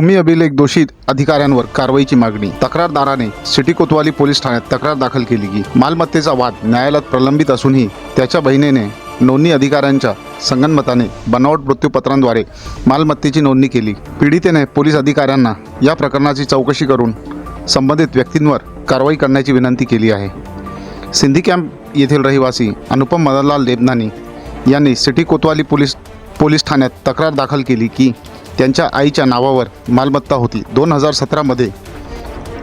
भूमी अभिलेख दोषी अधिकाऱ्यांवर कारवाईची मागणी। तक्रारदाराने सिटी कोतवाली पोलीस ठाण्यात तक्रार दाखल केली की मालमत्तेचा वाद न्यायालयात प्रलंबित असूनही त्याच्या बहिणीने नोंदणी अधिकाऱ्यांच्या संगनमताने बनावट मृत्यूपत्रांद्वारे मालमत्तेची नोंदणी केली। पीडितेने पोलीस अधिकाऱ्यांना या प्रकरणाची चौकशी करून संबंधित व्यक्तींवर कारवाई करण्याची विनंती केली आहे। सिंधी कॅम्प येथील रहिवासी अनुपम मदनलाल देबनानी यांनी सिटी कोतवाली पोलीस ठाण्यात तक्रार दाखल केली की त्यांच्या आईच्या नावावर मालमत्ता होती। 2017 मध्ये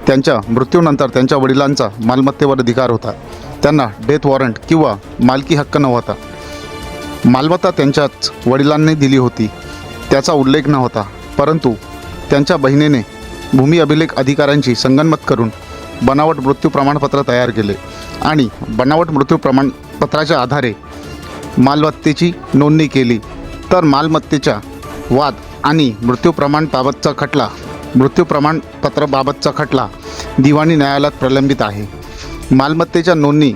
त्यांच्या मृत्यूनंतर त्यांच्या वडिलांचा मालमत्तेवर अधिकार होता। त्यांना डेथ वॉरंट किंवा मालकी हक्क नव्हता। मालमत्ता त्यांच्याच वडिलांनी दिली होती, त्याचा उल्लेख नव्हता। परंतु त्यांच्या बहिणीने भूमी अभिलेख अधिकाऱ्यांची संगनमत करून बनावट मृत्यू प्रमाणपत्र तयार केले आणि बनावट मृत्यू प्रमाणपत्राच्या आधारे मालमत्तेची नोंदणी केली। तर मालमत्तेच्या वाद आणि मृत्यू प्रमाणपत्राबाबतचा खटला दिवाणी न्यायालयात प्रलंबित आहे। मालमत्तेच्या नोंदणी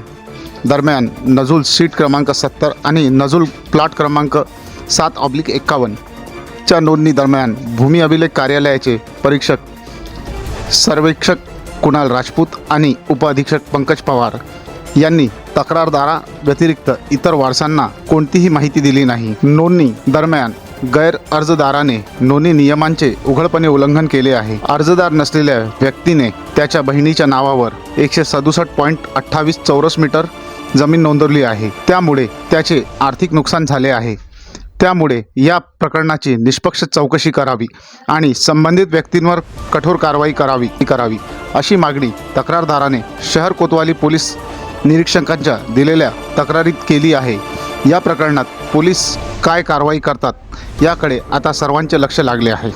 दरम्यान नजूल सीट क्रमांक 70 आणि नजूल प्लॉट क्रमांक 7/51 च्या नोंदणी दरम्यान भूमी अभिलेख कार्यालयाचे परीक्षक सर्वेक्षक कुणाल राजपूत आणि उपअधीक्षक पंकज पवार यांनी तक्रारदारा व्यतिरिक्त इतर वारसांना कोणतीही माहिती दिली नाही। नोंदणी दरम्यान गैर अर्जदाराने नोंदणी नियमांचे उघडपणे उल्लंघन केले आहे। अर्जदार नसलेल्या व्यक्तीने त्याच्या बहिणीच्या नावावर 167.28 चौरस मीटर जमीन नोंदवली आहे, त्यामुळे त्याचे आर्थिक नुकसान झाले आहे। त्यामुळे या प्रकरणाची निष्पक्ष चौकशी करावी आणि संबंधित व्यक्तींवर कठोर कारवाई करावी अशी मागणी तक्रारदाराने शहर कोतवाली पोलीस निरीक्षकांच्या दिलेल्या तक्रारीत केली आहे। या प्रकरणात पोलीस काय कारवाई करतात याकडे आता सर्वांचे लक्ष लागले आहे।